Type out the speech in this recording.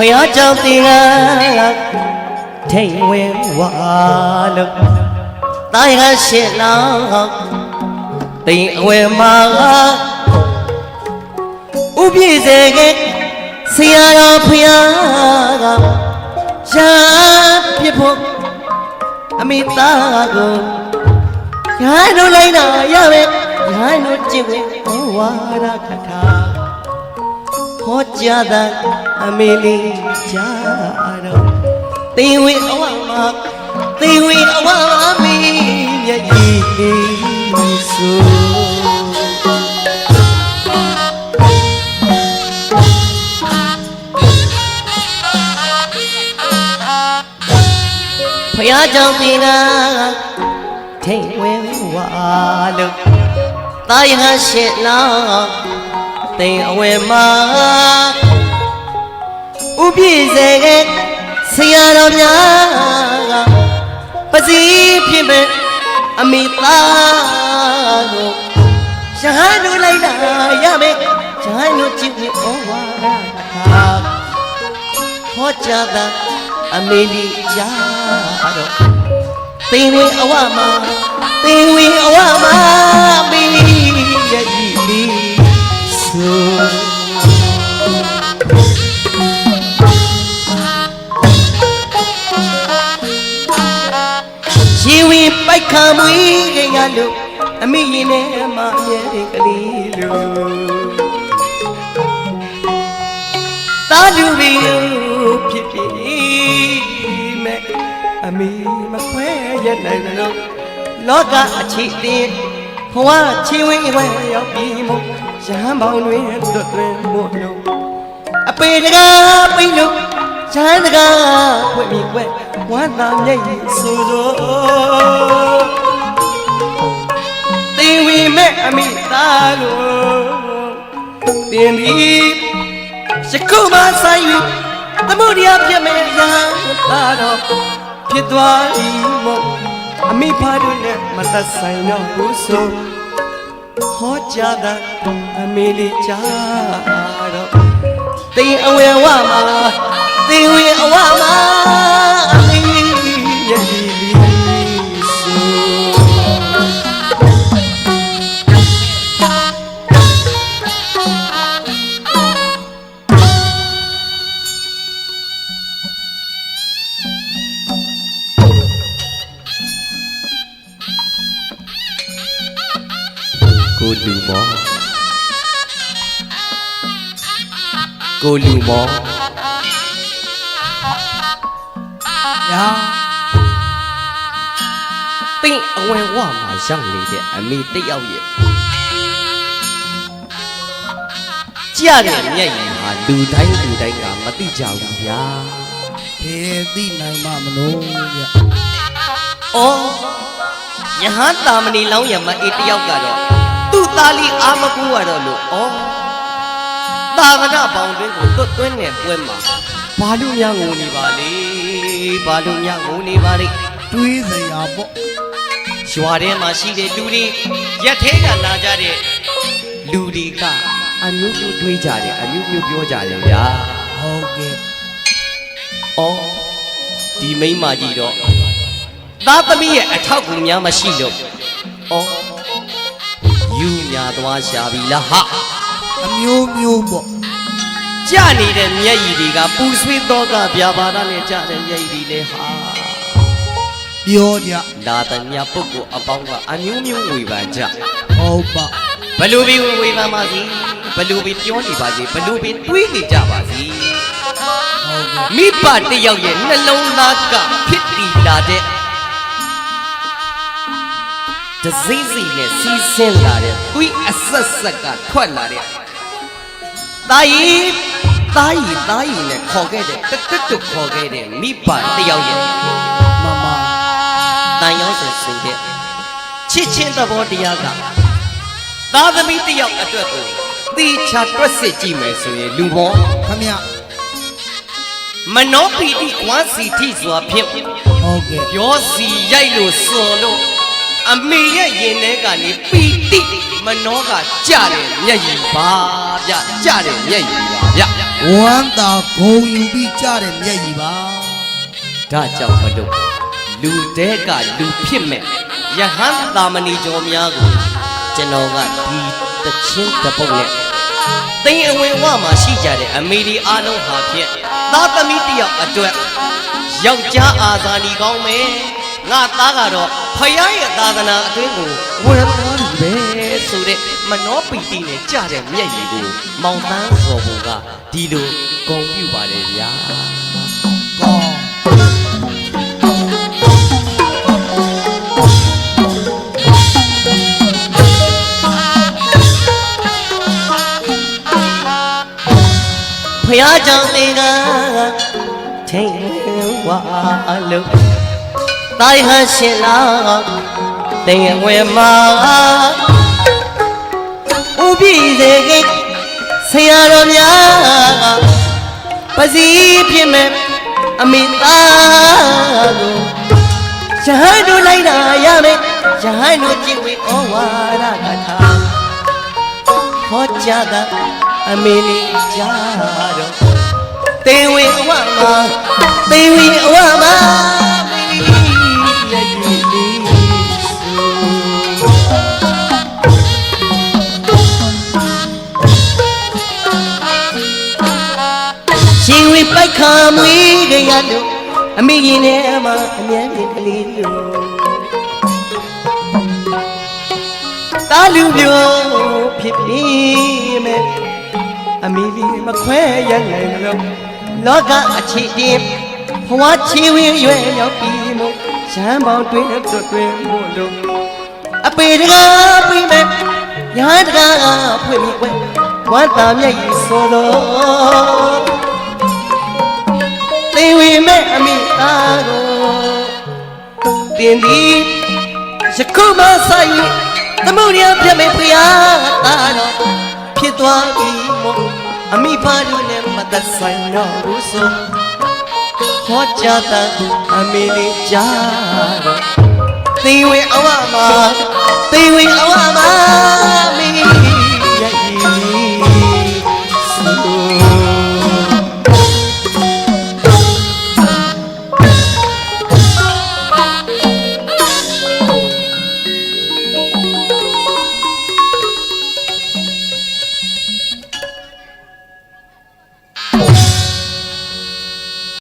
ဖယားကြောင့်တင်ကထိန်ဝင်ဝါလို့တာရရှိလောက်တင်အဝဲမှာဥပြည့်စေကဆရာတော်ဖယားကရှာပြဖို့အမိသားကိုရိုင်းတို့လိုက်တော့ရပဲရိုင်းတို့ကျင့်ဝင်ဩဝါဒကထာဟောကြားတဲ့အမေလေးကြားတော့တေဝေအဝမှာတေဝေအဝမီမြတ်ကြီးဆိုဖယားကြောင့်တင်ကထိန်ဝင်ဝါလို့တာရရှိလောက်တိမ်အဝဲမှာဥပြည့်စေကဆရာတော်များကပစီဖြစ်မဲ့အမိသားကိုရှာလို့လိုက်တာရမယ်ရှာလို့ကြည့်နေဩဝါဒသာဟောကြားတာအမေလေးကြားတော့သိဝေအဝမှာသိဝေအဝမှာမီးရဲ့ကြီးလေးဆိုရှင်ဝင်ပိုက်ခံမွေးခင်ကလို့အမိရင်နဲ့မမြဲတဲ့ကလေးလို့တာလူပြီဖြစ်ဖြစ်မဲ့အမိမခွဲရနိုင်လို့လောကအချစ်တင်ဘဝချီဝင်းဝဲရောက်ပြီးမို့ရဟန်းပေါင်းတွင်တွတ်တွင်မို့လို့အပေတကားပိလို့ရဟန်းတကားဖွင့်ပြီးကွယ်ဝမ်းသာမျက်ရည်ဆိုတော့တင်ဝီမဲ့အမိသားကိုတင်ပြီးစကုမဆိုင်ပြီးသမုဒိယပြမဲ့ရဟန်းသားတော့ဖြစ်သွားပြီမို့အမိဖားတို့နဲ့မသက်ဆိုင်တော့ဘူးဆိုဟောကြားတာအမေလေးကြားတော့တင်အဝဲဝမှာတင်ဝေအဝမှာအမေရဲ့ဒီလေးဆိုကိုလူမောကိုလူမောညာတင်းအဝဲဝမှာရောက်နေတဲ့အမေတယောက်ရဲ့ကြတဲ့မျက်ရည်ဟာလူတိုင်းကမသိကြဘူးဗျာဘယ်သိနိုင်မှမလို့ဗျ။အော်ယဟန်တာမဏီလောင်းရမအေးတယောက်ကတော့သူ့သားလေးအာမကူရတော့လို့အော်သာသနာပေါင်းတွင်ကိုတွတ်သွင်းတဲ့ပွဲမှာဘာလို့များငိုနေပါလေဘာလို့များငိုနေပါလေတွေးစရာပေါ့ရွာထဲမှာရှိတဲ့လူတွေရက်ထဲကလာကြတဲ့လူတွေကအမျိုးမျိုးတွေးကြတယ်အမျိုးမျိုးပြောကြတယ်ဗျာဟုတ်ကဲ့အော်ဒီမိန်းမကြီးတော့သားသမီးရဲ့အထောက်အကူများမရှိလို့အော်ယူများသွားရှာပြီလားဟာအမျိုးမျိုးပေါ့ကြနေတဲ့မျက်ရည်တွေကပူဆွေးတော့ကဗျာပါဒနဲ့ကြတဲ့မျက်ရည်တွေလေဟာပြောကြလာတဲ့မြတ်ပုဂ္ဂိုလ်အပေါင်းကအမျိုးမျိုးဝေဖန်ကြဟုတ်ပါဘလူဘီဝေဖန်ပါစီဘလူဘီပြောနေပါစီဘလူဘီတွေးနေကြပါစီမိဘတယောက်ရဲ့နှလုံးသားကဖြစ်တည်လာတဲ့တစိမ့်စိမ့်နဲ့စီးဆင်းလာတဲ့သွေးအဆက်ဆက်ကထွက်လာတဲ့တာကြီးနဲ့ခေါ်ခဲ့တဲ့တက်တုခေါ်ခဲ့တဲ့မိဘတယောက်ရဲ့မမတန်ရောစင်စိတ်တဲ့ချစ်ချင်းသဘောတရားကသားသမီးတယောက်အတွက်ကိုသေချာတွက်စစ်ကြည့်မယ်ဆိုရင်လူဘောခမရမနောပီတိကွာစီတိစွာဖြင့်ဟုတ်ကဲ့ပြောစီရိုက်လို့စွန်လို့အမေရဲ့ရင်ထဲကနေပီတိမနောကကြတယ်မျက်ရည်ပါဗျကြတယ်မျက်ရည်ပါဗျ ဝမ်းသာဂုံယူပြီးကြတဲ့မျက်ရည်ပါ ဒါကြောင့်မလို့လူတဲကလူဖြစ်မဲ့ယဟန်သာမဏေကျော်များကိုကျွန်တော်ကဒီတချင်းတစ်ပုတ်နဲ့သိင်အဝင်ဝမှာရှိကြတဲ့အမေဒီအားလုံးဟာဖြင့်သားသမီးတယောက်အတွက်ယောက်ျားအာဇာနည်ကောင်းမယ်ငါသားကတော့ဖယားရဲ့သာသနာအတွင်းကိုဝင်သွားပြီပဲဆိုတဲ့မနောပီတိနဲ့ကြတဲ့မျက်ရည်ကိုမောင်တန်းစော်ဘုံကဒီလိုဂုဏ်ပြုပါတယ်ဗျာ ကောင်း ဖယားကြောင့်တေကထိန်ဝါလို့တိုင်းဟရှင်လာတင်ဝဲမှာဥပိစေကိဆရာတော်များပစီဖြစ်မဲ့အမိသားကိုရဟန်းတို့လိုက်တာရမယ်ရဟန်းတို့ကြည်ဝေဩဝါဒကထာဟောကြားတာအမေလေးကြာတော့တေဝေအဝမှာတေဝေအဝမှာမင်းရည်လေးရှင်ဝေပိုက်ခါမွေးကြရလို့အမေရင်ထဲမှာအမြဲတမ်းကလေးလို့တာလူမျိုးဖြစ်ပြီးမဲ့အမေလေးမခွဲရနိုင်လို့လောကအချစ်တင်ဘဝချီဝင်းရွယ်ရောက်ပြီးမို့ရမ်းပေါင်းတွင်တွင်မို့လို့အပေတကားပြီးမဲ့ရဟန်းတကားဖွင့်ပြီးဝဲဝမ်းသာမျက်ရည်ဆိုတော့သိဝေမဲ့အမိသားကိုတင်သည်ယခုမှဆိုင်သမုဒ္ဒရာပြမဲ့ဖျားသားတော်ဖြစ်သွားပြီမို့အမိဖားတို့နဲ့မသက်ဆိုင်တော့ဘူးဆိုဟောကြားတဲ့အမေလေးကြားတော့သေဝေအဝမှာသေဝေအဝမှာမ